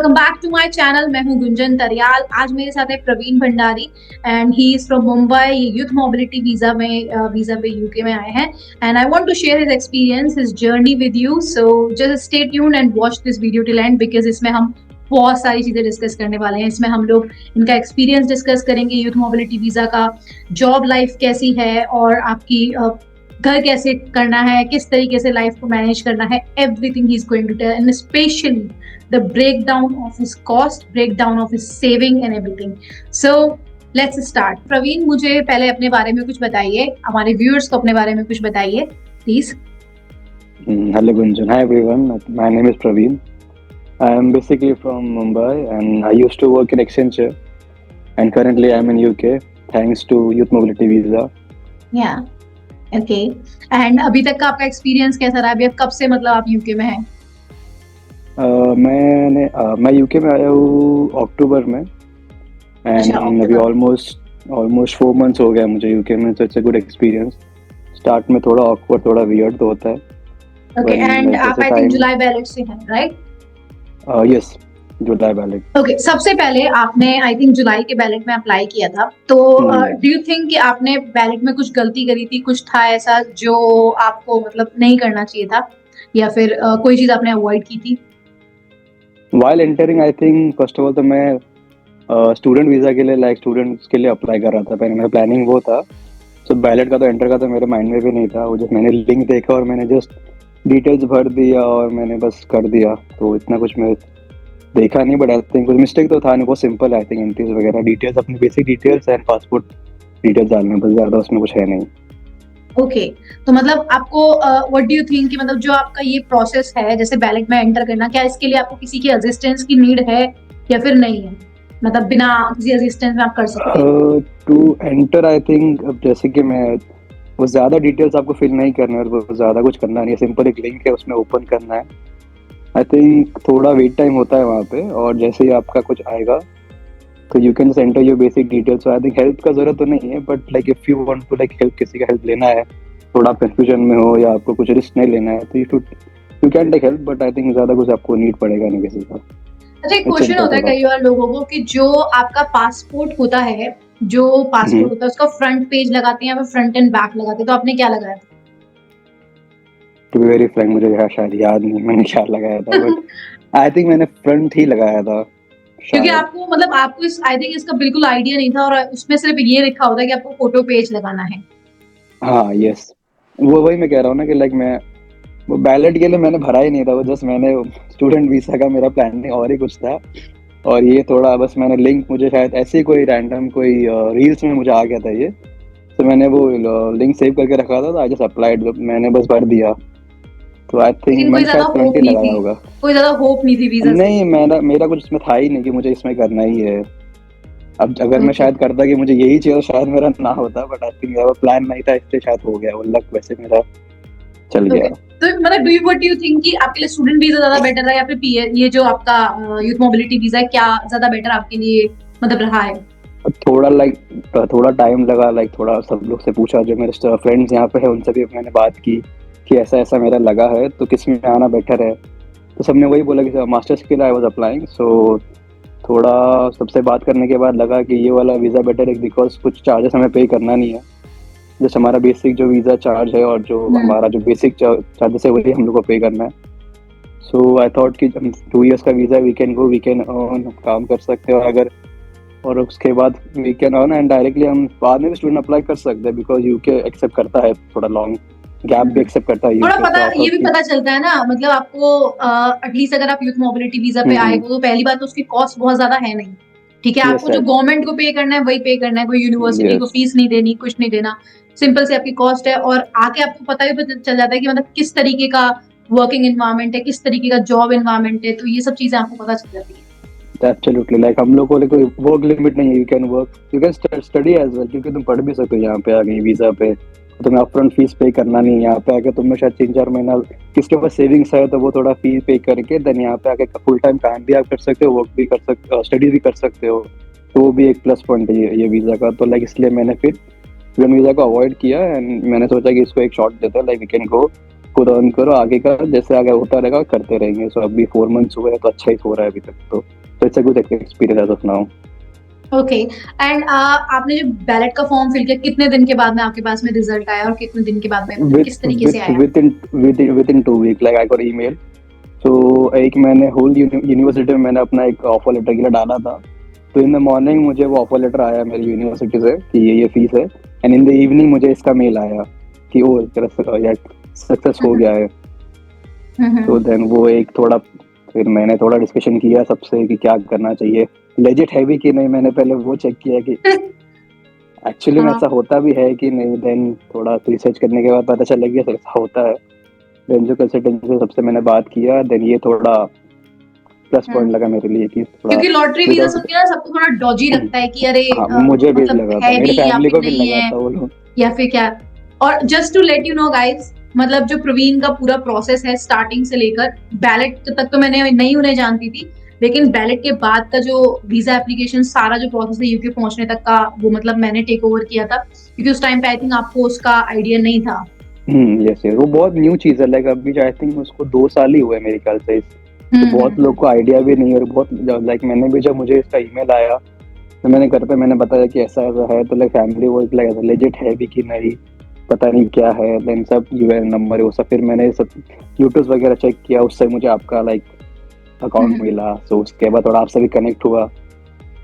Welcome back to my channel. मैं हूं गुंजन तरियाल। आज मेरे साथ है Praveen Bhandari and he is from Mumbai. Youth mobility visa पे यूके में आए हैं and I want to share his experience, his journey with you. So just stay tuned and watch this video till end because इसमें हम बहुत सारी चीजें डिस्कस करने वाले हैं। इसमें हम लोग इनका एक्सपीरियंस डिस्कस करेंगे, यूथ मोबिलिटी वीजा का, जॉब लाइफ कैसी है और आपकी घर कैसे करना है, किस तरीके से लाइफ को मैनेज करना है। Everything he is going to tell and specially the breakdown of his cost, breakdown of his saving and everything. So let's start. Praveen, मुझे पहले अपने बारे में कुछ बताइए, हमारे व्यूअर्स को अपने बारे में कुछ बताइए please. Hello Gunjan, hi everyone. My name is Praveen. I am basically from Mumbai and I used to work in Accenture and currently I am in UK thanks to Youth Mobility Visa. Yeah, okay. And अभी तक का आपका experience कैसा रहा? अभी कब से मतलब आप यूके में हैं? मैं यूके में आया हूँ अक्टूबर में एंड अभी ऑलमोस्ट 4 months हो गया मुझे यूके में। तो it's a good experience. Start में थोड़ा ऑकवर्ड, थोड़ा वियर्ड तो होता है। ओके, एंड आप आई थिंक जुलाई बैलेट से हैं, राइट? यस, जुलाई बैलेट। ओके, सबसे पहले आपने आई थिंक जुलाई के बैलेट में अप्लाई किया था, तो डू यू थिंक कि आपने बैलेट में कुछ गलती करी थी? कुछ था ऐसा जो आपको मतलब नहीं करना चाहिए था, या फिर कोई चीज आपने अवॉइड की थी? While entering, I think first of all तो मैं स्टूडेंट वीज़ा के लिए स्टूडेंट्स के लिए अप्लाई कर रहा था। पहले मेरा प्लानिंग वो था। सो बैलेट का तो एंटर का तो मेरे माइंड में भी नहीं था। वो जस्ट मैंने लिंक देखा और मैंने जस्ट डिटेल्स भर दिया और मैंने बस कर दिया। तो इतना कुछ मैं देखा नहीं, बट आई थिंक कुछ मिस्टेक तो था नहीं। बहुत सिंपल है आई थिंक। एंट्रीज वगैरह डिटेल्स, अपनी basic details and passport details डालने, बस ज़्यादा उसमें कुछ है नहीं। ओके, तो मतलब आपको व्हाट डू यू थिंक कि मतलब जो आपका ये प्रोसेस है जैसे बैलेट में एंटर करना, क्या इसके लिए आपको किसी की असिस्टेंस की नीड है या फिर नहीं है? मतलब बिना किसी असिस्टेंस में आप कर सकते हैं? टू एंटर आई थिंक, अब जैसे कि मैं वो ज़्यादा डिटेल्स आपको फिल नहीं करना है और वो ज़्यादा कुछ करना नहीं है। सिंपल एक लिंक है, उसमें ओपन करना है। आई थिंक थोड़ा वेट टाइम होता है वहाँ पे, और जैसे ही आपका कुछ आएगा तो you can enter your basic details. I think help का जरूरत तो नहीं है, but like if you want to help, किसी का हेल्प लेना है, थोड़ा कंफ्यूजन में हो या आपको कुछ रिस्क नहीं लेना है, तो you can take help, but I think ज़्यादा कुछ आपको नीड पड़ेगा नहीं किसी का। अच्छा, एक क्वेश्चन होता है कई बार लोगों को कि जो आपका पासपोर्ट होता है, उसका फ्रंट पेज लगाते हैं या फिर फ्रंट एंड बैक लगाते हैं, तो आपने क्या लगाया था? टू बी वेरी फ्रैंक, मुझे शायद याद नहीं मैंने क्या लगाया था, बट आई थिंक मैंने फ्रंट ही लगाया था क्योंकि आपको मतलब आपको आई थिंक इसका बिल्कुल आइडिया नहीं था और उसमें सिर्फ ये लिखा होता है कि आपको फोटो पेज लगाना है। हाँ, यस, वो वही मैं कह रहा हूँ ना कि मैं वो बैलेट के लिए मैंने भरा ही नहीं था। वो जस्ट मैंने स्टूडेंट वीसा का मेरा प्लानिंग और ही कुछ था, और ये थोड़ा बस मैंने लिंक, मुझे शायद ऐसे ही कोई रैंडम कोई रील्स में मुझे आ गया था ये, तो मैंने वो लिंक सेव करके रखा था। तो आई जस्ट अप्लाइड, मैंने बस भर दिया। तो आई थिंक मैंने शायद फ्रंट ही लगाया होगा। कोई ज्यादा होप नहीं थी वीजा से? नहीं, मेरा कुछ इसमें था ही नहीं कि मुझे इसमें करना ही है। अब अगर मैं शायद करता कि मुझे यही चाहिए, शायद मेरा ना होता, बट आई थिंक मेरा प्लान नहीं था, इसलिए शायद हो गया। वो लक वैसे मेरा चल गया। तो मतलब व्हाट डू यू थिंक कि आपके लिए स्टूडेंट वीजा ज्यादा बेटर है या फिर ये जो आपका यूथ मोबिलिटी वीजा है, क्या ज्यादा बेटर आपके लिए मतलब रहा है? थोड़ा टाइम लगा। थोड़ा सब लोग से पूछा, जो मेरे फ्रेंड्स यहाँ पे है उनसे भी मैंने बात की कि ऐसा ऐसा मेरा लगा है, तो किस में आना बेटर है। तो सबने वही बोला कि मास्टर्स के लिए आई वाज अप्लाइंग। सो थोड़ा सबसे बात करने के बाद लगा कि ये वाला वीज़ा बेटर है, बिकॉज कुछ चार्जेस हमें पे करना नहीं है। जैसे हमारा बेसिक जो वीज़ा चार्ज है और जो हमारा जो बेसिक चार्जेस है वही हम लोग को पे करना है। सो आई थॉट कि 2 years का वीज़ा, वी कैन अर्न, काम कर सकते हैं, और उसके बाद we can earn and directly हम बाद में भी स्टूडेंट अप्लाई कर सकते हैं, बिकॉज यूके एक्सेप्ट करता है, थोड़ा लॉन्ग गैप भी एक्सेप्ट करता है। थोड़ा पता ये भी पता चलता है ना, मतलब आपको एटलीस्ट अगर आप यूथ मोबिलिटी वीजा पे आए हो तो पहली बात तो उसकी कॉस्ट बहुत ज्यादा है नहीं, ठीक है? आपको जो गवर्नमेंट को पे करना है वही पे करना है, कोई यूनिवर्सिटी को फीस नहीं देनी, कुछ नहीं देना, सिंपल से आपकी कॉस्ट है। और आके आपको पता भी चल जाता है कि मतलब किस तरीके का वर्किंग एनवायरनमेंट है, किस तरीके का जॉब एनवायरनमेंट है, तो ये सब चीजें आपको पता चल जाती है। एब्सोल्युटली, हम लोग को कोई वर्क लिमिट नहीं है। You can study as well, क्योंकि तुम पढ़ भी सकते हो यहाँ पे आ गई वीजा पे। तो तुम्हें अपफ्रंट फीस पे करना नहीं है। यहाँ पे आके तुम्हें शायद 3-4 महीना किसके पास सेविंग्स है तो वो थोड़ा फी पे करके देन यहाँ पे आके फुल टाइम काम भी आप कर सकते हो, वर्क भी कर सकते हो, स्टडी भी कर सकते हो। तो वो भी एक प्लस पॉइंट है ये वीजा का। तो इसलिए मैंने फिर वीजा को अवॉइड किया एंड मैंने सोचा कि इसको एक शॉट देते हैं, वी कैन गो खुद अर्न करो, आगे का जैसे आगे होता रहेगा करते रहेंगे। सो अभी 4 मंथ्स हुए हैं तो अच्छा ही हो रहा है अभी तक तो it's a good experience as of now. Okay. And आपने जो बैलेट का फॉर्म फिल किया, कितने दिन के बाद में आपके पास में रिजल्ट आया और कितने दिन के बाद में मतलब विद किस तरीके से विद आया? Within 2 week like I got email. तो एक मैंने होल यूनिवर्सिटी में मैंने अपना एक ऑफर लेटर के लिए डाला था। तो इन द मॉर्निंग मुझे वो ऑफर लेटर आया मेरी यूनिवर्सिटी से कि ये फीस है, एंड इन द इवनिंग मुझे इसका मेल आया कि ओ तेरा सक्सेस हो गया है। तो देन वो एक थोड़ा फिर मैंने थोड़ा डिस्कशन किया सबसे कि क्या करना चाहिए, लेजिट है भी कि नहीं। मैंने पहले वो चेक किया कि एक्चुअली में हाँ। ऐसा होता भी है कि नहीं। देन थोड़ा रिसर्च करने के बाद पता चला कि ऐसा होता है। देन जो कंसल्टेंट से सबसे मैंने बात किया, देन ये थोड़ा प्लस पॉइंट हम्म। लगा मेरे लिए कि थोड़ा क्योंकि लॉटरी वीजा विदाउट। सुन के ना सबको थोड़ा डॉजी लगता है कि अरे हाँ मुझे भी मतलब लगा था, है मेरी भी या फैमिली फिर को भी नहीं लगा है था वो लोग। या फिर क्या। और just to let you know guys, मतलब जो प्रवीण का पूरा प्रोसेस है स्टार्टिंग से लेकर बैलेट तक तो मैंने नहीं उन्हें जानती थी, लेकिन बैलेट के बाद का जो वीजा एप्लीकेशन सारा जो प्रोसेस है यूके पहुंचने तक का, वो मतलब मैंने टेक ओवर किया था, क्योंकि उस टाइम पे आई थिंक आपको उसका आइडिया नहीं था। यस यस, वो बहुत न्यू चीज है। लाइक अभी आई थिंक उसको 2 साल ही हुए मेरे ख्याल से। तो बहुत लोग हम्म। को आइडिया भी नहीं है। और बहुत लाइक मैंने भी जब मुझे इसका ईमेल आया तो मैंने घर पे मैंने बताया कि ऐसा ऐसा है, तो लाइक फैमिली वो लाइक लेजिट है भी कि नहीं पता नहीं क्या है। देन सब यूएन नंबर वो सब फिर मैंने सब यूट्यूब वगैरह चेक किया, उससे मुझे आपका लाइक अकाउंट हम्म। मिला। सो उसके बाद थोड़ा आपसे भी कनेक्ट हुआ।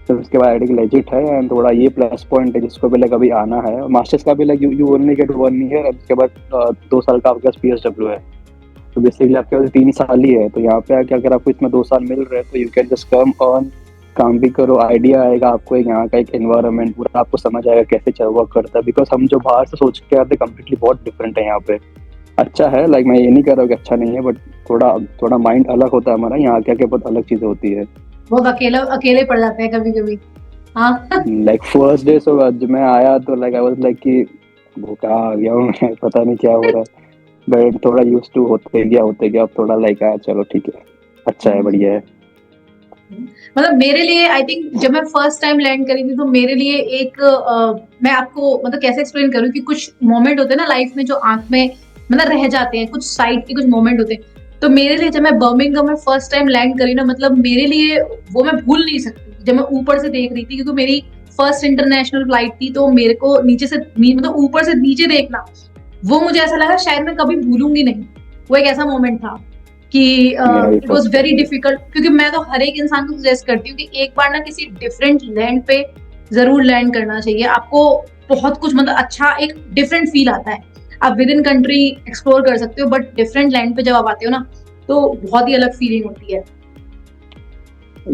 फिर उसके बाद आईडी लेजिट है, एंड थोड़ा ये प्लस पॉइंट है जिसको भी लाइक अभी आना है मास्टर्स का भी like you only get 1 year. उसके बाद 2 साल का आपके पास PSW है। तो बेसिकली आपके पास 3 साल ही है। तो यहाँ पे आके अगर आपको इसमें 2 साल मिल रहे हैं तो you can just come earn, काम भी करो, आइडिया आएगा आपको एक यहाँ का एक एनवायरनमेंट पूरा आपको समझ आएगा कैसे चल वर्क करता है। बिकॉज हम जो बाहर से सोच के आते कम्प्लीटली बहुत डिफरेंट है यहाँ पे। अच्छा है, लाइक मैं ये नहीं कह रहा हूँ कि अच्छा नहीं है, बट थोड़ा थोड़ा माइंड अलग होता है हमारा। यहाँ के आके बहुत अलग चीजें होती है। बहुत अकेला अकेले पड़ जाते हैं कभी कभी। हाँ। लाइक फर्स्ट डे सो जब मैं आया तो लाइक आई वाज लाइक कि वो कहाँ आ गया हूँ मैं, पता नहीं क्या हो रहा है। बट थोड़ा यूज टू होते गया अब थोड़ा लाइक आया चलो ठीक है, अच्छा है, बढ़िया है। मतलब मेरे लिए आई थिंक जब मैं फर्स्ट टाइम लैंड करी थी तो मेरे लिए एक मैं आपको मतलब कैसे एक्सप्लेन करूँ कि कुछ मोमेंट होते हैं ना लाइफ में जो आंख में मतलब रह जाते हैं, कुछ साइड के कुछ मोमेंट होते हैं। तो मेरे लिए जब मैं बर्मिंघम में फर्स्ट टाइम लैंड करी ना, मतलब मेरे लिए वो मैं भूल नहीं सकती। जब मैं ऊपर से देख रही थी, क्योंकि मेरी फर्स्ट इंटरनेशनल फ्लाइट थी, तो मेरे को नीचे से मतलब ऊपर से नीचे देखना, वो मुझे ऐसा लगा शायद मैं कभी भूलूंगी नहीं। वो एक ऐसा मोमेंट था कि मेरा भी it was first very time है। डिफिकल्ट, क्योंकि मैं तो हर एक इंसान को सजेस्ट करती हूँ कि एक बार ना किसी डिफरेंट लैंड पे जरूर लैंड करना चाहिए आपको। बहुत कुछ मतलब अच्छा एक डिफरेंट फील आता है। आप विद इन कंट्री एक्सप्लोर कर सकते हो, बट डिफरेंट लैंड पे जब आप आते हो ना, तो बहुत ही अलग फीलिंग होती है।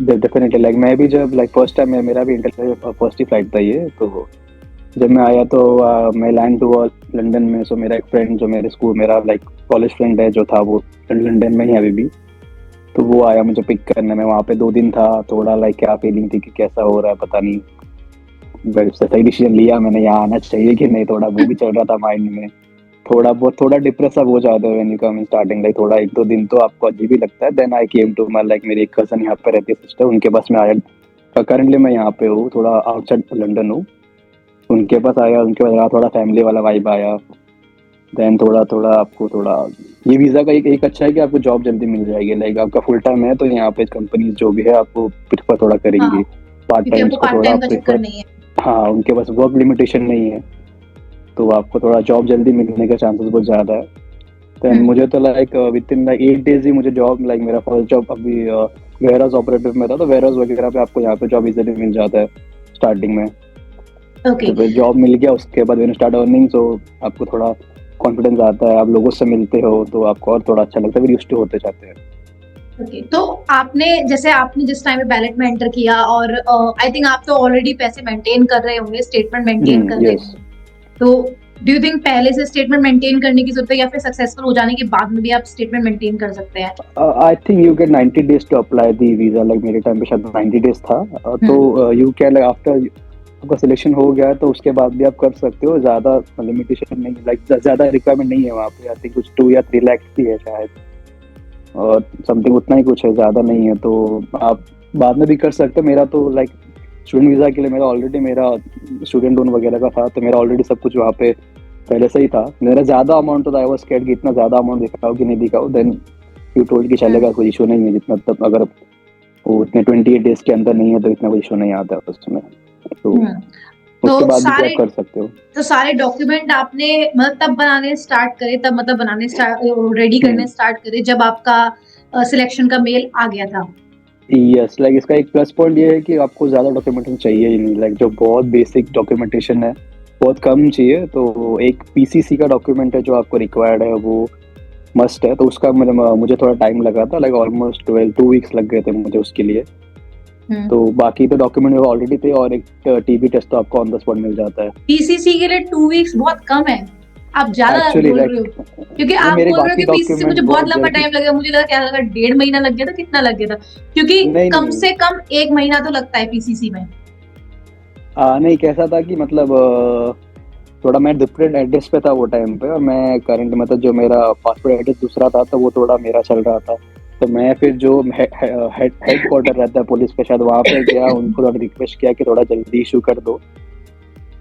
डेफिनेटली लाइक मैं भी जब लाइक फर्स्ट टाइम मेरा भी इंटर फर्स्ट ही फ्लाइट था ये। तो जब मैं आया तो मैं लैंड हुआ लंदन में। सो मेरा एक फ्रेंड जो मेरे स्कूल मेरा लाइक कॉलेज फ्रेंड है जो था वो लंदन में ही है अभी भी। तो वो आया मुझे पिक करने में। वहाँ पे 2 दिन था। थोड़ा लाइक क्या फीलिंग थी कि कैसा हो रहा है पता नहीं, बट सही डिसीजन लिया मैंने, यहाँ आना चाहिए कि नहीं। थोड़ा वो भी चल रहा था माइंड में। थोड़ा बहुत थोड़ा डिप्रेस अब हो जाते हो when you come in starting. Like थोड़ा 1-2 दिन तो आपको अजीब ही लगता है। Then I came to my like मेरी एक कजन यहाँ पे रहती है सिस्टर, उनके पास में आया। करंटली मैं यहाँ पे हूँ, थोड़ा आउटसाइड लंदन हूँ। उनके पास आया, उनके पास रहा, थोड़ा फैमिली वाला वाइब आया। देन थोड़ा थोड़ा आपको थोड़ा ये वीज़ा का एक अच्छा है कि आपको जॉब जल्दी मिल जाएगी। लाइक आपका फुल टाइम है तो यहाँ पे कंपनीज जो भी है आपको प्रिफर थोड़ा हाँ, करेंगी। पार्ट क्योंकि टाइम्स आपको को पार्ट थोड़ा टाइम का चक्कर प्रिफर। नहीं है। हाँ उनके पास वर्क लिमिटेशन नहीं है, तो आपको थोड़ा जॉब जल्दी मिलने का चांसेस बहुत ज़्यादा है। Then hmm. मुझे तो like with in like 8 days ही मुझे जॉब, लाइक मेरा फर्स्ट जॉब अभी वेयर हाउस ऑपरेटिव में था। तो वेयर हाउस वगैरह पे आपको यहाँ पे जॉब इजीली मिल जाता है स्टार्टिंग में। ओके। तो फिर जॉब मिल गया, उसके बाद मैंने स्टार्ट अर्निंग। सो आपको थोड़ा कॉन्फिडेंस आता है, आप लोगों से मिलते हो तो आपको और थोड़ा अच्छा लगता है, फिर यूज्ड टू होते जाते हैं। ओके, तो आपने जिस टाइम पे बैलेट में एंटर किया, और आई थिंक आप तो ऑलरेडी पैसे मेंटेन कर रहे होंगे, स्टेटमेंट मेंटेन कर रहे यस। होंगे। तो डू यू थिंक पहले से स्टेटमेंट मेंटेन करने की जरूरत है, या फिर सक्सेसफुल हो जाने के बाद में भी आप स्टेटमेंट मेंटेन कर सकते हैं? I think you get 90 days to apply the visa. Like मेरे टाइम पे शायद 90 डेज था। हम्म। तो यू कैन लाइक आफ्टर आपका सिलेक्शन हो गया है तो उसके बाद भी आप कर सकते हो। ज्यादा लिमिटेशन नहीं, लाइक ज्यादा रिक्वायरमेंट नहीं है वहाँ पे। आई थिंक कुछ 2 या 3 लाख की है शायद, और समथिंग उतना ही कुछ है, ज्यादा नहीं है। तो आप बाद में भी कर सकते हो। मेरा तो लाइक स्टूडेंट वीजा के लिए मेरा ऑलरेडी मेरा स्टूडेंट लोन वगैरह का था, तो मेरा ऑलरेडी सब कुछ वहाँ पे पहले से ही था मेरा ज्यादा अमाउंट, तो आई वाज स्कैर्ड कि इतना ज्यादा अमाउंट दिखाओ कि नहीं दिखाओ। देन यू टोल्ड कि चलेगा, कोई इशू नहीं है, जितना तब अगर वो उतने 28 डेज के अंदर नहीं है तो इतना कोई इशू नहीं आता उसमें। तो हम्म। उसके तो बाद भी आप सारे कर सकते हो। तो सारे डॉक्यूमेंट आपने मतलब तब बनाने स्टार्ट करे, तब मतलब बनाने स्टार्ट रेडी करने हम्म। स्टार्ट करे जब आपका सिलेक्शन का मेल आ गया था? यस, लाइक इसका एक प्लस पॉइंट ये है कि आपको ज्यादा डॉक्यूमेंटेशन चाहिए ही नहीं। लाइक जो बहुत बेसिक डॉक्यूमेंटेशन है बहुत कम चाहिए। तो एक पीसीसी का डॉक्यूमेंट है जो आपको रिक्वायर्ड है, वो मस्ट है। तो उसका मुझे थोड़ा टाइम लगा था, लाइक ऑलमोस्ट 2 वीक्स लग गए थे मुझे उसके लिए। हम्म। तो बाकी तो डॉक्यूमेंट ऑलरेडी थे, और एक टीबी टेस्ट तो आपको ऑन द स्पॉट मिल जाता है। पीसीसी के लिए 2 वीक्स बहुत कम है, आप ज्यादा एक्चुअली बोल रहे हो। लाइक क्योंकि नहीं, आप मेरे बोल रहे हो बाकी कि पीसीसी मुझे डॉक्यूमेंट बहुत बहुत लंबा जल्दी। टाइम लगा, मुझे लगा क्या लगा 1.5 महीना लग गया था, कितना लग गया था? क्योंकि नहीं कम नहीं, से कम 1 महीना तो लगता है पीसीसी में। नहीं कैसा था कि मतलब थोड़ा मैं डिफरेंट एड्रेस पे था वो टाइम पे, और मैं करंट मतलब जो मेरा पासपोर्ट एड्रेस दूसरा था तो वो थोड़ा मेरा चल रहा था। तो मैं फिर जो हेड क्वार्टर रहता है पुलिस का, शायद वहाँ पे गया, उनको थोड़ा रिक्वेस्ट किया कि थोड़ा जल्दी इशू कर दो।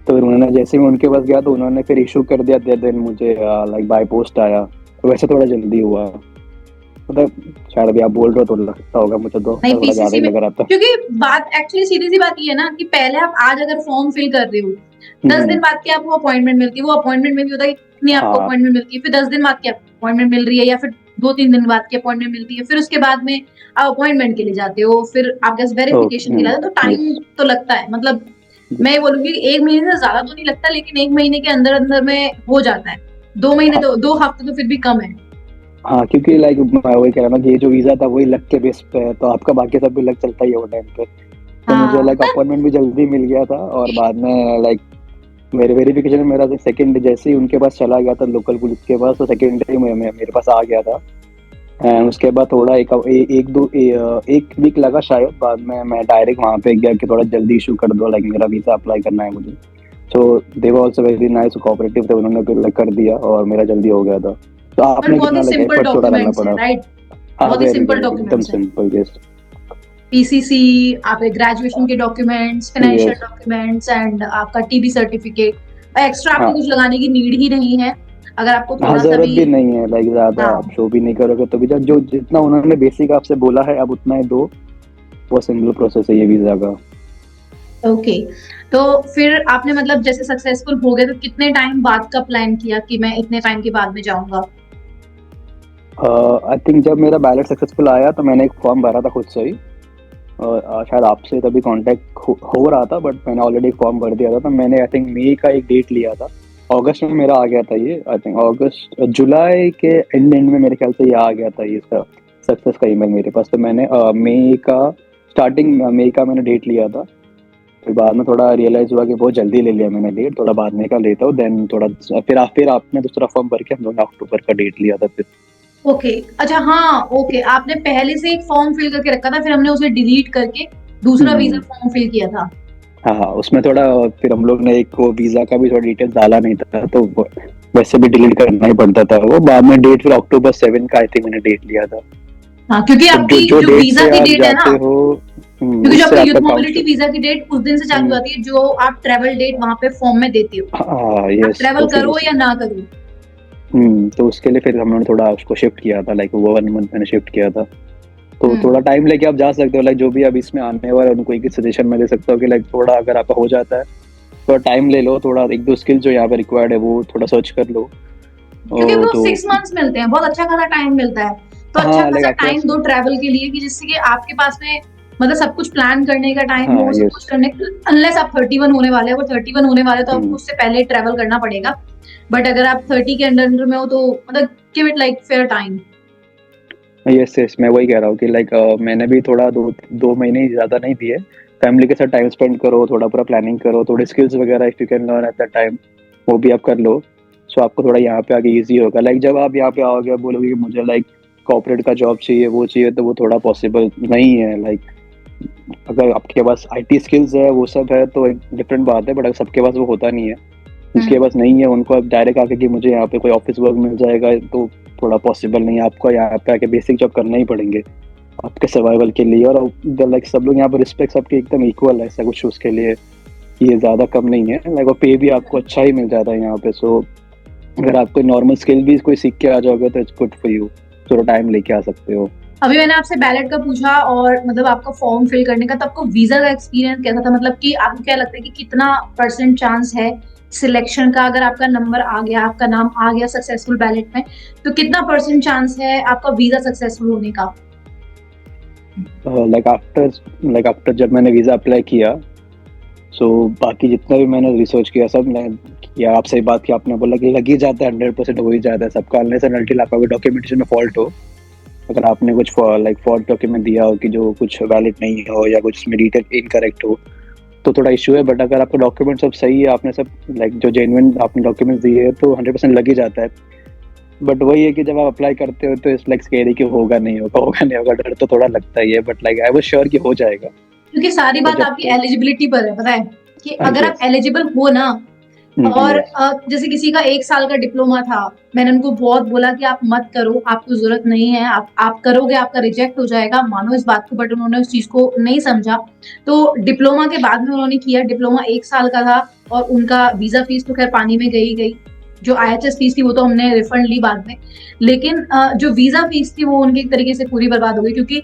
तो उन्होंने, जैसे मैं उनके पास गया तो उन्होंने फिर इशू कर दिया। देन मुझे लाइक बाय पोस्ट आया, तो वैसे थोड़ा जल्दी हुआ। मतलब शायद अभी आप बोल रहे हो तो लगता होगा, मुझे तो नहीं, थोड़ा ज्यादा पीसीसी ही में लग रहा था। क्योंकि बात एक्चुअली सीधी सी बात ये है ना कि पहले आप आज अगर फॉर्म फिल कर रहे हो, 10 दिन हम्म। बाद की आपको अपॉइंटमेंट मिलती है, वो अपॉइंटमेंट में भी होता है कि कितनी आपको हाँ। अपॉइंटमेंट मिलती है, फिर 10 दिन बाद की अपॉइंटमेंट मिल रही है, या फिर 2-3 दिन बाद की अपॉइंटमेंट मिलती है, फिर उसके बाद में आप अपॉइंटमेंट के लिए जाते हो, फिर आपके वेरिफिकेशन ओके। के लिए जाते हो, तो यस। टाइम तो लगता है। मतलब मैं ये बोलूंगी 1 महीने से ज्यादा तो नहीं लगता, लेकिन 1 महीने के अंदर अंदर में हो जाता है। 2 महीने तो 2 हफ्ते तो फिर भी कम है। हाँ, क्योंकि लाइक मैं वही कह रहा था कि ये जो वीजा था वही लक के बेस पे है, तो आपका बाकी सब भी लक चलता ही है वो टाइम पे। तो मुझे हाँ। लाइक अपॉइंटमेंट भी जल्दी मिल गया था, और बाद में लाइक मेरे वेरिफिकेशन में मेरा सेकंड डे जैसे ही उनके पास चला गया था, लोकल पुलिस के पास, तो सेकंड डे में मेरे पास आ गया था। एंड उसके बाद थोड़ा एक वीक लगा शायद, बाद में मैं डायरेक्ट वहाँ पे गया कि थोड़ा जल्दी इशू कर दो, लाइक मेरा वीजा अप्लाई करना है मुझे। So they were also very nice, cooperative थे, उन्होंने फिर कर दिया और मेरा जल्दी हो गया था। तो और आपने बहुत कितना ही लाइक सिंपल एफर्ट थोड़ा डालना डॉक्यूमेंट्स है, पड़ा? राइट? हाँ, बहुत ही वेरी सिंपल वेरी एकदम डॉक्यूमेंट्स है। Simple, yes. पीसीसी, आपके ग्रेजुएशन के documents, financial yes. Documents and आपका टीबी सर्टिफिकेट। एक्स्ट्रा हाँ। आपको कुछ लगाने की नीड ही नहीं है, अगर आपको हाँ, थोड़ा सा जरूरत भी। भी नहीं है, लाइक ज्यादा हाँ। आप शो भी नहीं करोगे तो भी जो जितना उन्होंने बेसिक आपसे बोला है अब उतना ही दो। बहुत सिंपल प्रोसेस है ये वीजा का। ओके। तो फिर आपने मतलब जैसे सक्सेसफुल हो गए तो कितने टाइम बाद का प्लान किया कि मैं इतने टाइम के बाद में जाऊंगा? आई थिंक जब मेरा बैलेट सक्सेसफुल आया तो मैंने एक फॉर्म भरा था खुद से ही, और शायद आपसे तभी कांटेक्ट हो रहा था, बट मैंने ऑलरेडी एक फॉर्म भर दिया था। तो मैंने आई थिंक मई का एक डेट लिया था, अगस्त में मेरा आ गया था ये। आई थिंक अगस्त जुलाई के एंड में मेरे ख्याल से ये आ गया था, ये इसका सक्सेस का ईमेल मेरे पास। तो मैंने मई का स्टार्टिंग मई का मैंने डेट लिया था। फिर बाद में थोड़ा रियलाइज हुआ कि बहुत जल्दी ले लिया मैंने डेट, थोड़ा बाद में का लेता हूँ। देन थोड़ा फिर आपने दूसरा फॉर्म भर के हम लोगों ने अक्टूबर का डेट लिया था फिर। ओके। अच्छा, हाँ, ओके, आपने पहले से एक फॉर्म फिल करके रखा था, फिर हमने उसे डिलीट करके दूसरा वीजा हम्म। फॉर्म फिल किया था। हाँ हाँ, उसमें थोड़ा फिर हम लोग ने एक वो वीजा का भी थोड़ा डिटेल डाला नहीं था, तो वैसे भी डिलीट करना ही पड़ता था वो। बाद में डेट फिर अक्टूबर 7 का आई थिंक मैंने डेट लिया था। हाँ, क्योंकि तो जो आपकी जो जो डेट वीजा से की आप डेट है ना, जाते हो, क्योंकि जो उससे आपका यूथ आपका मोबिलिटी काउंट। वीजा की डेट उस दिन से चालू होती है जो आप ट्रेवल डेट वहां पे फॉर्म में देते हो, हाँ आप यस, ट्रेवल तो फिर करो उस या ना करो। तो उसके लिए फिर हम लोगों ने थोड़ा उसको शिफ्ट किया था, लाइक वो 1 मंथ मैंने शिफ्ट किया था। तो हम्म। थोड़ा टाइम लेके आप जा सकते हो, लाइक जो भी अब इसमें आने वाला है उनको एक सजेशन मैं दे सकता हूँ कि लाइक थोड़ा अगर आपका हो जाता है थोड़ा टाइम ले लो, थोड़ा एक दो स्किल जो यहाँ पे रिक्वायर्ड है वो थोड़ा सर्च कर लो। क्योंकि और वो तो 6 मंथ्स मिलते हैं, बहुत अच्छा खासा टाइम मिलता है। तो अच्छा हाँ, लाइक खासा टाइम अक्रॉस। दो ट्रैवल के लिए कि जिससे कि आपके पास में मतलब सब कुछ प्लान करने का टाइम हाँ हो, सब कुछ यस। करने। अनलेस आप 31 होने वाले हो, अगर 31 होने वाले तो आपको हम्म। उससे पहले ट्रैवल करना पड़ेगा। बट अगर आप 30 के अंडर अंडर में हो तो मतलब give it like fair time. Yes yes, मैं वही कह रहा हूँ कि लाइक मैंने भी थोड़ा दो दो महीने ज्यादा नहीं दिए। फैमिली के साथ टाइम स्पेंड करो, थोड़ा पूरा प्लानिंग करो, थोड़े स्किल्स वगैरह if you can learn at that time वो भी आप कर लो। सो आपको थोड़ा यहाँ पे आगे इजी होगा। लाइक जब आप यहाँ पे आओगे आप बोलोगे कि मुझे लाइक कॉर्पोरेट का जॉब चाहिए, वो चाहिए, तो वो थोड़ा पॉसिबल नहीं है। लाइक अगर आपके पास आईटी स्किल्स है वो सब है तो एक डिफरेंट बात है, बट अगर सबके पास वो होता नहीं है, जिसके हम्म। पास नहीं है उनको अब डायरेक्ट आके कि मुझे यहाँ पे कोई ऑफिस वर्क मिल जाएगा तो थोड़ा पॉसिबल नहीं है। आपको यहाँ पे आके बेसिक जॉब करना ही पड़ेंगे आपके सर्वाइवल के लिए। और लाइक सब लोग यहाँ पर रिस्पेक्ट सबके एकदम इक्वल है, ऐसा कुछ उसके लिए ये ज्यादा कम नहीं है। लाइक और पे भी आपको अच्छा ही मिल जाता है यहाँ पे। सो अगर आप कोई नॉर्मल स्किल भी कोई सीख के आ जाओगे तो इट्स गुड फॉर यू, थोड़ा टाइम लेके आ सकते हो। अभी मैंने आपसे बैलेट का पूछा और मतलब आपका फॉर्म फिल करने का, तो आपको वीजा का एक्सपीरियंस कैसा था? मतलब कि आपको क्या लगता है कि कितना परसेंट चांस है सिलेक्शन का? अगर आपका नंबर आ गया, आपका नाम आ गया सक्सेसफुल बैलेट में, तो कितना परसेंट चांस है आपका वीजा सक्सेसफुल होने का? लाइक आफ्टर जब मैंने वीज़ा अप्लाई किया, सो बाकी जितना भी मैंने रिसर्च किया सब मैं किया, आपसे बात की, आपने बोला कि लग ही जाता है, 100% हो ही जाता है सबका, अनलेस एंड अनटिल आपका कोई डॉक्यूमेंटेशन में फॉल्ट हो। अगर आपने कुछ लाइक फॉल्ट डॉक्यूमेंट दिया हो कि जो कुछ वैलिड नहीं हो या कुछ उसमें डिटेल इनकरेक्ट हो, तो थोड़ा इशू है। बट अगर आपका डॉक्यूमेंट सब सही है, आपने सब लाइक जो जेन्युइन आपने डॉक्यूमेंट्स दिए हैं, तो 100% लग ही जाता है। बट वही है कि जब आप अप्लाई करते हो तो इट्स लाइक स्कैरी कि होगा नहीं होगा, होगा नहीं होगा, डर तो थोड़ा लगता ही है। But like I was sure कि हो जाएगा। क्योंकि सारी तो बात जब आपकी तक एलिजिबिलिटी पर है, पता है कि अगर आप यस, एलिजिबल हो ना, और यस, जैसे किसी का 1 साल का डिप्लोमा था, मैंने उनको बहुत बोला कि आप मत करो, आपको जरूरत नहीं है, आप करोगे आपका रिजेक्ट हो जाएगा, मानो इस बात को, बट उन्होंने उस चीज को नहीं समझा। तो डिप्लोमा के बाद में उन्होंने किया, डिप्लोमा 1 साल का था, और उनका वीजा फीस तो खैर पानी में गई गई। जो IHS फीस थी वो तो हमने रिफंड ली बाद में, लेकिन जो वीजा फीस थी वो उनकी एक तरीके से पूरी बर्बाद हो गई, क्योंकि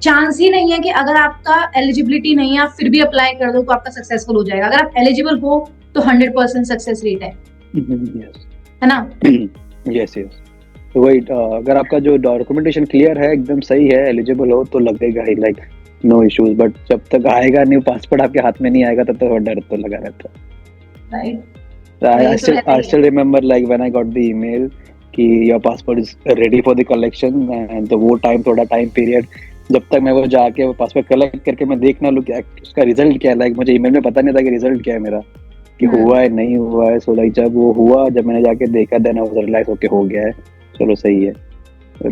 चांस ही नहीं है कि अगर आपका एलिजिबिलिटी नहीं है आप फिर भी अप्लाई कर दो तो आपका सक्सेसफुल हो जाएगा। अगर आप एलिजिबल हो तो 100% सक्सेस रेट यस, है ना? Yes, yes. तो वही अगर आपका जो डॉक्यूमेंटेशन क्लियर है, एकदम सही है, एलिजिबल हो, तो लगेगा ही, लाइक नो इश्यूज। बट जब तक आएगा नहीं, पासपोर्ट आपके हाथ में नहीं आएगा, तब तक डर तो लगा रहता है। राइट। I, तो I ये तो still रहता I ही है। still remember like when I got the email कि your passport is ready for the collection, and तो वो थोड़ा टाइम पीरियड, जब तक मैं वो जाके वो पासपोर्ट कलेक्ट करके मैं देख ना लूँ कि उसका रिजल्ट क्या है, लाइक मुझे ईमेल में पता नहीं था कि रिजल्ट क्या है मेरा, कि हुआ है नहीं हुआ है। सो लाइक जब वो हुआ, जब मैंने जाके देखा, then I was realise okay हो गया है, चलो सही है।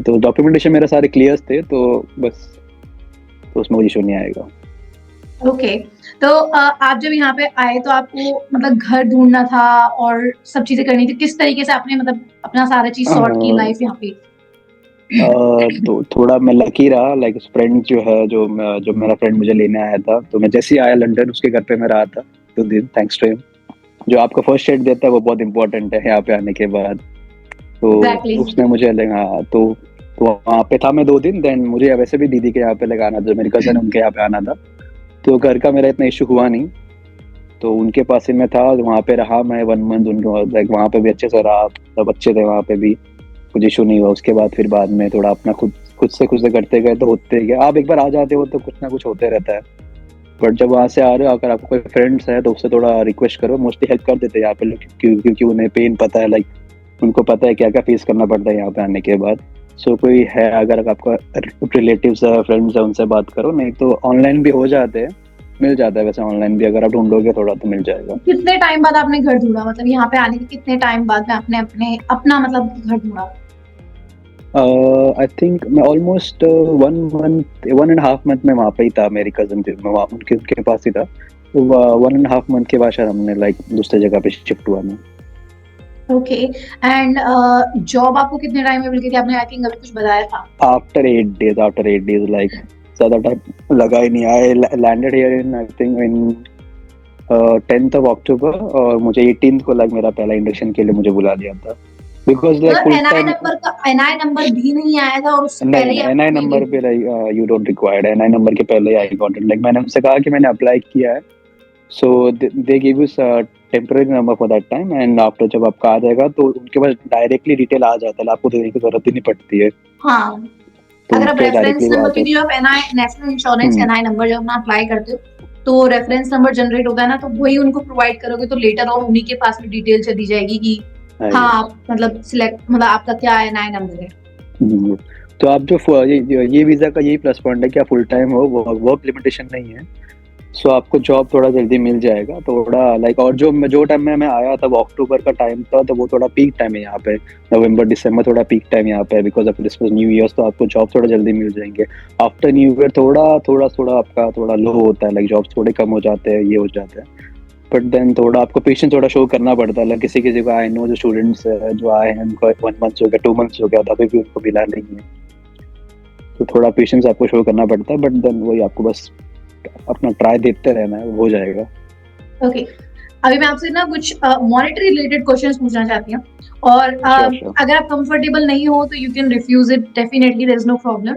तो डॉक्यूमेंटेशन मेरे सारे क्लियर थे, तो बस, तो उसमें कोई इशू नहीं आएगा। ओके। तो आप जब यहाँ पे आए तो आपको मतलब घर ढूंढना था और सब चीजें करनी थी, किस तरीके से आपने मतलब अपना सारा चीज सॉर्ट की अह, लाइफ यहाँ पे? तो थोड़ा मैं लकी रहा, लाइक फ्रेंड जो है, जो मेरा फ्रेंड मुझे लेने आया था, तो मैं जैसे ही आया लंदन, उसके घर पे मैं रहा था 2 दिन, थैंक्स टू हिम। जो आपका फर्स्ट एड देता है वो बहुत इंपॉर्टेंट है यहाँ पे आने के बाद। तो एग्जैक्टली। उसने मुझे हाँ, तो वहाँ पे था मैं 2 दिन। देन मुझे वैसे भी दीदी के यहाँ पे लगाना, जो मेरी कजन है उनके यहाँ पे आना था, तो घर का मेरा इतना इशू हुआ नहीं। तो उनके पास ही मैं था, वहाँ पे रहा मैं 1 मंथ, उनको लाइक वहाँ पे भी अच्छे से रहा, सब अच्छे थे वहाँ पे भी, कुछ इशू नहीं हुआ। उसके बाद फिर बाद में थोड़ा अपना खुद खुद से करते गए, तो होते गए। आप एक बार आ जाते हो तो कुछ ना कुछ होते रहता है। बट जब वहाँ से आ रहे हो, अगर आपको कोई फ्रेंड्स है तो उससे थोड़ा रिक्वेस्ट करो, मोस्टली हेल्प कर देते हैं यहाँ पे लोग, क्योंकि उन्हें पेन पता है, लाइक उनको पता है क्या क्या फेस करना पड़ता है यहाँ पे आने के बाद। सो कोई है, अगर आपका रिलेटिव्स है, फ्रेंड्स है, उनसे बात करो, नहीं तो ऑनलाइन भी हो जाते हैं, मिल जाता है वैसे ऑनलाइन भी, अगर आप ढूंढोगे थोड़ा तो मिल जाएगा। कितने टाइम बाद आपने घर ढूंढा? मतलब यहाँ पे आने के कितने टाइम बाद में आपने अपने अपना मतलब घर ढूंढा? आई थिंक मैं ऑलमोस्ट 1.5 मंथ में वहाँ पे ही था, मेरी कजन थी, मैं वहाँ उनके पास ही था। तो 1.5 मंथ के बाद शायद हमने लाइक दूसरे जगह पे शिफ्ट हुआ मैं। ओके। एंड जॉब आपको कितने टाइम में मिल गई थी? आपने आई थिंक अभी कुछ बताया था। आफ्टर 8 डेज लाइक ज़्यादा टाइम लगा ही नहीं। I landed here in I think in 10th of October, और मुझे 18th को लाइक मेरा पहला इंडक्शन के लिए मुझे बुला लिया था, बिकॉज लाइक मतलब फुल एनआई टाइम। नंबर का एनआई नंबर भी नहीं आया था और उससे नहीं पहले ही नहीं, आपको एनआई चाहिए नंबर पे थी? Like you don't required, NI number के पहले आई गॉट इट। लाइक मैंने उनसे कहा कि मैंने अप्लाई किया है, so they give you temporary number for that time, and after जब आपका आ जाएगा तो उनके पास डायरेक्टली डिटेल आ जाता है, आपको देने की जरूरत ही नहीं पड़ती है। हाँ। तो अगर आप उनके रेफरेंस डायरेक्टली वो आ नंबर, क्योंकि जाता आप एनआई नेशनल इंश्योरेंस है। एनआई नंबर जब आप अप्लाई करते हो तो रेफरेंस नंबर जनरेट होता है ना, तो वही उनको प्रोवाइड करोगे तो लेटर ऑन उन्हीं के पास में डिटेल चली जाएगी कि हाँ यस। आप मतलब सिलेक्ट, मतलब आपका क्या एनआई नंबर है। तो आप ये वीजा का यही प्लस पॉइंट है कि आप फुल टाइम हो, वर्क लिमिटेशन नहीं है। सो आपको जॉब थोड़ा जल्दी मिल जाएगा, थोड़ा लाइक। और जो टाइम में मैं आया था वो अक्टूबर का टाइम था, तो वो थोड़ा पीक टाइम है यहाँ पे। नवंबर दिसंबर थोड़ा पीक टाइम यहाँ पे, because of Christmas new year, तो आपको जॉब थोड़ा जल्दी मिल जाएंगे। आफ्टर न्यू ईयर थोड़ा आपका थोड़ा लो होता है, लाइक जॉब्स थोड़े कम हो जाते हैं, ये हो जाता है। बट देन थोड़ा आपको पेशेंस थोड़ा शो करना पड़ता है, लाइक किसी किसी को आई नो जो स्टूडेंट्स जो आए हैं उनको 1 मंथ हो गया, 2 मंथ्स हो गया, अभी भी उनको मिला नहीं है। तो थोड़ा पेशेंस आपको शो करना पड़ता है, बट देन वही आपको बस अपना ट्राई देते रहना है, हो जाएगा। ओके। अभी मैं आपसे ना कुछ मॉनेटरी रिलेटेड क्वेश्चंस पूछना चाहती हूँ, और श्योर श्योर। अगर आप कंफर्टेबल नहीं हो तो you can refuse it, definitely there is no problem.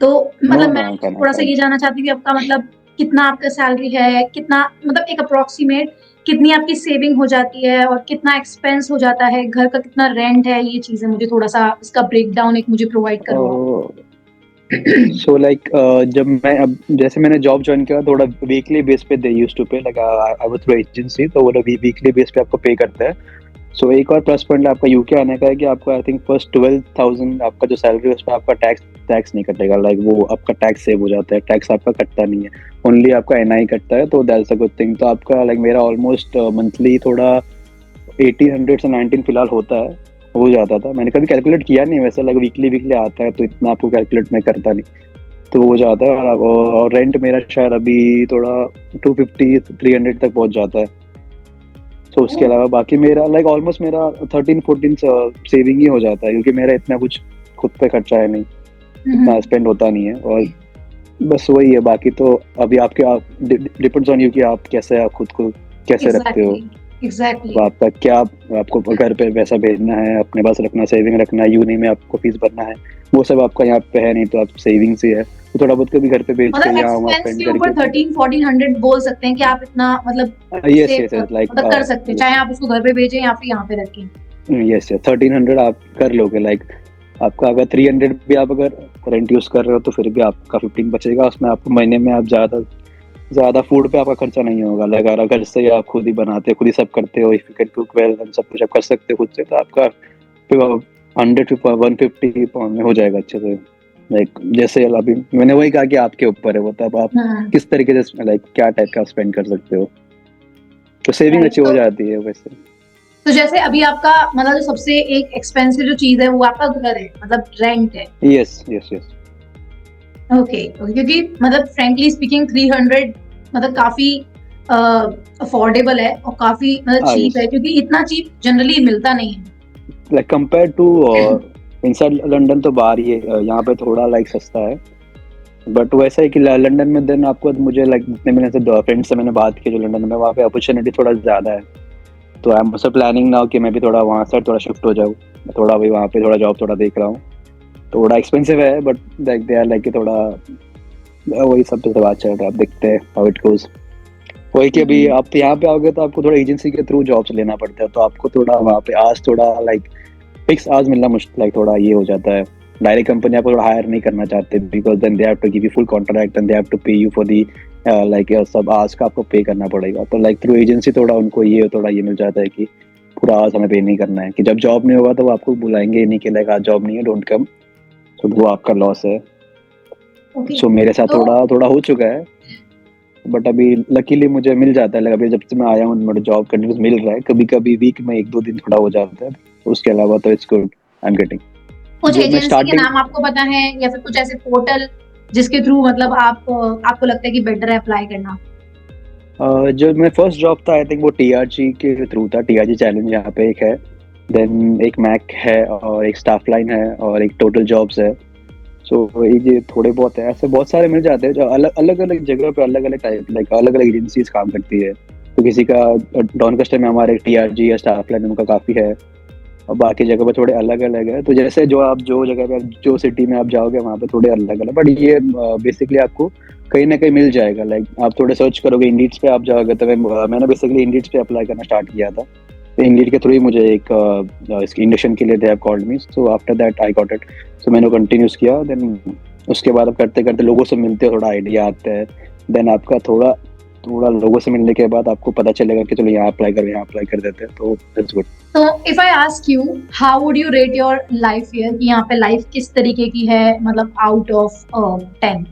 तो नो मतलब मैं नो, आई कैन, आई थोड़ा सा कैन। ये जानना चाहती हूँ कि आपका मतलब कितना आपका सैलरी है, कितना मतलब एक अप्रोक्सीमेट कितनी आपकी सेविंग हो जाती है, और कितना एक्सपेंस हो जाता है, घर का कितना रेंट है, ये चीजें मुझे थोड़ा सा इसका ब्रेकडाउन एक मुझे प्रोवाइड करवाओ। सो लाइक जब मैं अब जैसे मैंने जॉब ज्वाइन किया, थोड़ा वीकली बेस पे दे यूज्ड टू पे, like I was through agency, तो वो वीकली बेस पे आपको पे करता है। सो एक और प्लस पॉइंट आपका यूके आने का है कि आपको आई थिंक फर्स्ट 12,000 आपका जो सैलरी है उस पर आपका टैक्स टैक्स नहीं कटेगा, लाइक वो आपका टैक्स सेव हो जाता है, टैक्स आपका कटता नहीं है, ओनली आपका एनआई कटता है, तो दैट्स अ गुड थिंग। तो आपका लाइक मेरा ऑलमोस्ट मंथली थोड़ा 1800 से 19 फिलहाल होता है, हो जाता था। मैंने कभी कैलकुलेट किया नहीं वैसे, लाइक वीकली वीकली आता है तो इतना आपको कैलकुलेट मैं करता नहीं, तो हो जाता है। और रेंट मेरा शायद अभी थोड़ा 250 300 तक पहुंच जाता है। तो उसके अलावा बाकी मेरा लाइक ऑलमोस्ट मेरा 13 14 सेविंग ही हो जाता है, क्योंकि मेरा इतना कुछ खुद पे खर्चा है नहीं, इतना स्पेंड होता नहीं है, और बस वही है। बाकी तो अभी आपके आप डिपेंड्स ऑन यू कि आप कैसे, आप खुद को कैसे रखते हो। Exactly, exactly. अब आपका क्या, आपको घर पे पैसा भेजना है, अपने पास रखना, सेविंग रखना है, यूनी में आपको फीस भरना है, वो सब आपका यहाँ पे है नहीं, तो आप सेविंग्स ही है, तो थोड़ा बहुत कभी घर पे भेज के मतलब यहाँ वहाँ एक्सपेंस स्पेंड के ऊपर करके। 13-1400 बोल सकते हैं कि आप इतना मतलब yes save yes yes, like मतलब कर सकते हैं, चाहे आप उसको घर पे भेजें या फिर यहाँ पे रखें। यस यस, 1300 आप कर लोगे, लाइक आपका अगर 300 भी आप अगर रेंट यूज कर रहे हो तो फिर भी आपका 15 बचेगा, उसमें आपको महीने में आप ज्यादा ज्यादा फूड पे आपका खर्चा नहीं होगा। लाइक अगर घर से आप खुद ही बनाते हो, खुद ही सब करते हो, if you can cook well, सब कुछ आप कर सकते हो खुद से, तो आपका 100 to 150 पाउंड में हो जाएगा अच्छे से। लाइक जैसे अभी मैंने वही कहा कि आपके ऊपर है वो, तब आप हाँ, किस तरीके से लाइक क्या टाइप का स्पेंड कर सकते हो, तो सेविंग राइट। अच्छी हो जाती है वैसे। तो जैसे अभी आपका मतलब जो सबसे एक एक्सपेंसिव जो चीज है वो आपका घर है, मतलब रेंट है। Yes yes yes. ओके, क्योंकि मतलब फ्रेंकली स्पीकिंग 300 मतलब काफी अफोर्डेबल है और काफी मतलब हाँ चीप यस, है, क्योंकि इतना चीप जनरली मिलता नहीं है। Like compare to inside London तो बाहर ही है, यहाँ पे थोड़ा लाइक सस्ता है। बट वैसा है कि लंदन में देन आपको, मुझे लाइक जितने मेरे से फ्रेंड से मैंने बात की जो लंदन में, वहाँ पे अपॉर्चुनिटी थोड़ा ज़्यादा है, तो I am also planning now कि मैं भी थोड़ा वहाँ से थोड़ा शिफ्ट हो जाऊँ। मैं थोड़ा भी वहाँ पे थोड़ा जॉब थोड़ा देख रहा हूँ, थोड़ा एक्सपेंसिव है, but like they are like कि थोड़ा वही सब तो बात चल रहा है, अब देखते हैं हाउ इट गोज। वही कि अभी हम्म, आप यहाँ पे आओगे तो आपको थोड़ा एजेंसी के थ्रू जॉब्स लेना पड़ता है, तो आपको थोड़ा वहाँ पे आज थोड़ा लाइक फिक्स आज मिलना मुश्किल, लाइक थोड़ा ये हो जाता है। डायरेक्ट कंपनी आपको थोड़ा हायर नहीं करना चाहते, because then they have to give you full contract and they have to pay you for the like सब आज का आपको पे करना पड़ेगा। तो लाइक थ्रू एजेंसी थोड़ा उनको ये थोड़ा ये मिल जाता है कि पूरा आज हमें पे नहीं करना है, कि जब जॉब नहीं होगा तो वो आपको बुलाएंगे ही नहीं कि लाइक आज जॉब नहीं है, डोंट कम। तो वो आपका लॉस है। ओके। सो मेरे साथ तो थोड़ा थोड़ा हो चुका है, बट अभी लकीली मुझे मिल जाता है, like अभी जब से मैं आया हूँ मुझे जॉब कंटिन्यूस मिल रहा है, कभी कभी वीक में 1 2 दिन थोड़ा हो जाता है, उसके अलावा तो it's good, I am getting. कुछ जो मैं एजेंसी के स्टार्टिंग, नाम आपको पता है, या फिर कुछ ऐसे पोर्टल जिसके थ्रू मतलब आप आपको लगता है कि बेटर है अप्लाई करना? जो मैं फर्स्ट जॉब था आई थिंक वो टीआरजी के थ्रू था, टीआरजी चैलेंज यहाँ पे एक है, देन एक मैक है, और एक स्टाफ लाइन है, और एक टोटल जॉब्स है। सो ये थोड़े बहुत है, ऐसे बहुत सारे मिल जाते हैं जो अलग अलग अलग जगह पे अलग अलग टाइप, लाइक अलग अलग एजेंसीज काम करती है। तो किसी का डॉन कस्टर में हमारे टीआरजी या स्टाफ लाइन उनका काफ़ी है, और बाकी जगह पे थोड़े अलग अलग है। तो जैसे जो आप जो जगह पे जो सिटी में आप जाओगे वहाँ पे थोड़े अलग अलग, बट ये बेसिकली आपको कहीं ना कहीं मिल जाएगा। लाइक आप थोड़े सर्च करोगे इंडीड्स पे आप जाओगे, तो मैंने बेसिकली इंडीड्स पे अप्लाई करना स्टार्ट किया था, तो इंडीड के थ्रू ही मुझे एक इसकी इंडक्शन के लिए they have called me, so after that I got it. So मैंने कंटिन्यूस किया, देन उसके बाद अब करते करते लोगों से मिलते हो, थोड़ा आइडिया आता है, देन आपका थोड़ा थोड़ा लोगों से मिलने के बाद आपको पता चलेगा कि चलो यहाँ अप्लाई करो, यहाँ अप्लाई कर देते हैं, तो दैट्स गुड। तो if I ask you, how would you rate your life here, कि यहाँ पे लाइफ किस तरीके की है, मतलब out of 10?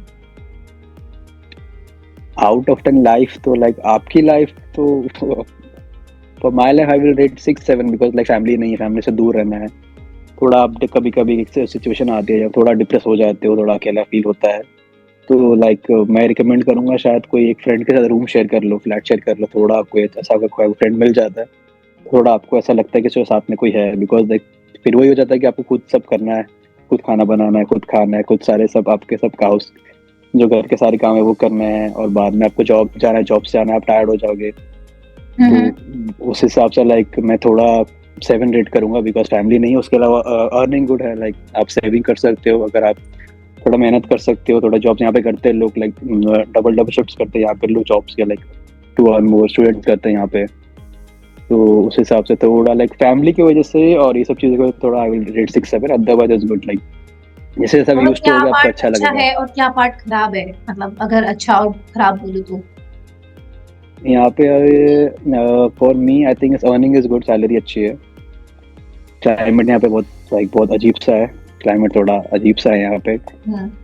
Out of 10 life तो लाइक आपकी लाइफ तो for my life I will rate 6 7, because like family नहीं है, फैमिली से दूर रहना है, थोड़ा आप कभी कभी सिचुएशन आती है जब थोड़ा डिप्रेस हो जाते हो, थोड़ा अकेला फील होता है, तो लाइक मैं रिकमेंड करूंगा शायद कोई एक फ्रेंड के साथ रूम शेयर कर लो, फ्लैट शेयर कर लो, थोड़ा आपको ऐसा अगर कोई फ्रेंड मिल जाता है, थोड़ा आपको ऐसा लगता है कि चलो साथ में कोई है, बिकॉज लाइक फिर वही हो जाता है कि आपको खुद सब करना है, खुद खाना बनाना है, खुद खाना है, खुद सारे सब आपके सब हाउस जो घर के सारे काम है वो करने हैं, और बाद में आपको जॉब जाना है, जॉब से आना है, आप टायर्ड हो जाओगे, तो उस हिसाब से लाइक मैं थोड़ा 7 रेट करूंगा, बिकॉज फैमिली नहीं है। उसके अलावा अर्निंग गुड है, लाइक आप सेविंग कर सकते हो, अगर आप थोड़ा मेहनत कर सकते हो, थोड़ा जॉब्स यहाँ पे करते हैं लोग, लाइक डबल शिफ्ट्स करते हैं यहाँ पे लोग जॉब्स के, लाइक 2 और मोर स्टूडेंट्स करते हैं यहाँ पे। तो उस हिसाब से थोड़ा लाइक फैमिली की वजह से और ये सब चीज़ों को थोड़ा I will rate 6-7, otherwise is good. Like जैसे सब मतलब यूज टू हो क्या गया, आपको पार्ट अच्छा अच्छा लगेगा। है और क्या पार्ट खराब है, मतलब अगर अच्छा और खराब बोलूं तो? यहाँ पे for me I think earning is good, salary अच्छी है। क्लाइमेट यहाँ पे बहुत अजीब सा है, क्लाइमेट थोड़ा अजीब सा है यहाँ पे।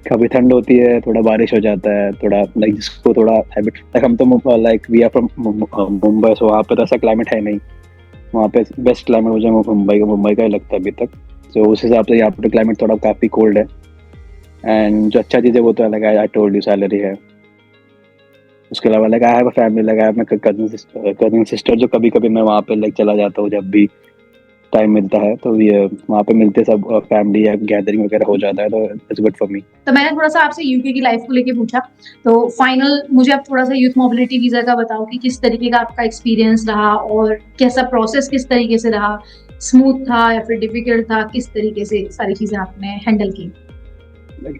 कभी ठंड होती है, थोड़ा बारिश हो जाता है, थोड़ा लाइक जिसको थोड़ा हैबिट, लाइक हम तो like we are from Mumbai, so वहाँ पे तो ऐसा क्लाइमेट है नहीं। वहाँ पे बेस्ट क्लाइमेट मुझे मुंबई का ही लगता है अभी तक। तो उस हिसाब से यहाँ पे क्लाइमेट थोड़ा काफ़ी कोल्ड है। एंड जो अच्छा चीज़ है वो तो अलग है, आई टोल्ड यू सैलरी है। उसके अलावा like I have a family, like I have my cousin sister, जो कभी कभी मैं वहाँ पे लाइक चला जाता हूँ जब भी टाइम मिलता है। तो ये वहाँ पे मिलते सब फैमिली या गैदरिंग वगैरह हो जाता है, तो इट्स गुड फॉर मी। तो मैंने थोड़ा सा आपसे यूके की लाइफ को लेके पूछा, तो फाइनल मुझे अब थोड़ा सा यूथ मोबिलिटी वीजा का बताओ कि किस तरीके का आपका एक्सपीरियंस रहा और कैसा प्रोसेस किस तरीके से रहा, स्मूथ था या फिर डिफिकल्ट था, किस तरीके से सारी चीजें आपने हैंडल की?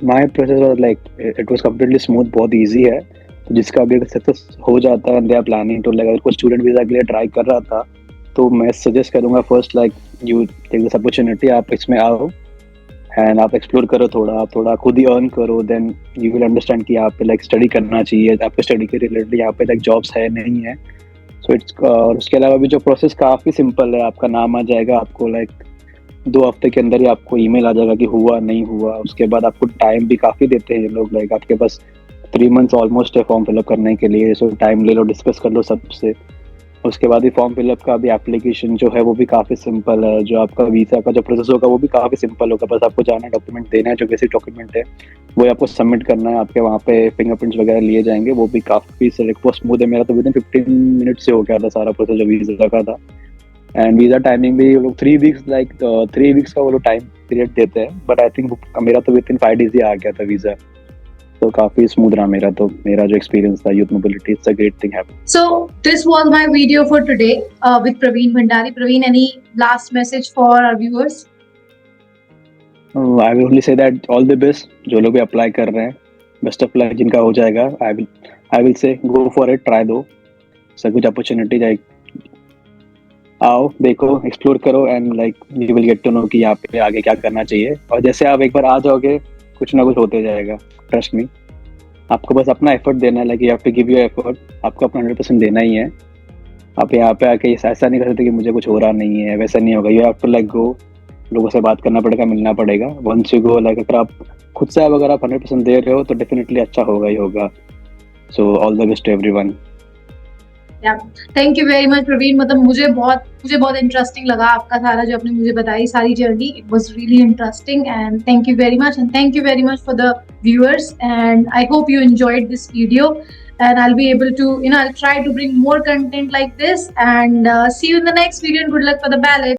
My process was like it was completely smooth, बहुत इजी है। तो जिसका अभी अगर सक्सेस हो जाता है, they are planning to, like अगर कोई स्टूडेंट वीजा के लिए ट्राई कर रहा था, तो मैं सजेस्ट करूंगा first like you take this opportunity, आप इसमें आओ एंड आप एक्सप्लोर करो, आप थोड़ा खुद ही अर्न करो, देन यू विल अंडरस्टैंड कि यहाँ पे लाइक स्टडी करना चाहिए, आपके स्टडी के रिलेटेड यहाँ पे लाइक जॉब्स है नहीं है। सो इट्स और उसके अलावा भी जो प्रोसेस काफ़ी सिंपल है, आपका नाम आ जाएगा, आपको लाइक 2 हफ्ते के अंदर ही आपको ईमेल आ जाएगा कि हुआ नहीं हुआ। उसके बाद आपको टाइम भी काफ़ी देते हैं ये लोग, लाइक आपके पास 3 मंथ्स ऑलमोस्ट है फॉर्म फिलअप करने के लिए। सो टाइम ले लो, डिस्कस कर लो सबसे। उसके बाद भी फॉर्म फिलअप का भी एप्लीकेशन जो है वो भी काफ़ी सिंपल है, जो आपका वीज़ा का जो प्रोसेस होगा वो भी काफ़ी सिंपल होगा। बस आपको जाना, डॉक्यूमेंट देना है, जो बेसिक डॉक्यूमेंट है वो आपको सबमिट करना है, आपके वहाँ पे फिंगरप्रिंट्स वगैरह लिए जाएंगे, वो भी काफ़ी स्मूथ है। मेरा तो विदिन 15 मिनट से हो गया था सारा प्रोसेस जो वीज़ा का था। एंड वीज़ा टाइमिंग भी वो लोग 3 वीक्स, लाइक 3 वीक्स का वो लोग टाइम पीरियड देते हैं, बट आई थिंक मेरा तो विदिन 5 डेज ही आ गया था वीज़ा। तो काफ़ी स्मूथ रहा मेरा जो एक्सपीरियंस था youth mobility, it's a great thing happen. So this was my video for today with Praveen Bhandari. Praveen, any last message for our viewers? I will only say that all the best, जो लोग भी apply कर रहे हैं, best of luck जिनका हो जाएगा। I will say go for it, try दो, सब कुछ अपॉर्चुनिटी जाए, आओ देखो, एक्सप्लोर करो and like you will get to know कि यहाँ पे आगे क्या करना चाहिए। और जैसे आप एक बार आ जाओगे, कुछ ना कुछ होते जाएगा, ट्रस्ट मी। आपको बस अपना एफर्ट देना है, like you have to give your effort, आपको अपना 100% देना ही है। आप यहाँ पे आके ऐसा नहीं कर सकते कि मुझे कुछ हो रहा नहीं है, वैसा नहीं होगा। You have to like go, लोगों से बात करना पड़ेगा, मिलना पड़ेगा। वंस यू गो, लाइक अगर आप खुद से अगर आप 100% दे रहे हो तो डेफिनेटली अच्छा होगा ही होगा। So all the best to everyone. Thank you very much Praveen. मतलब मुझे बहुत इंटरेस्टिंग लगा आपका सारा जो आपने मुझे बताई सारी journey, it was really interesting and thank you very much, and thank you very much for the viewers, and I hope you enjoyed this video, and I'll be able to, I'll try to bring more content like this, and see you in the next video, and good luck for the ballot.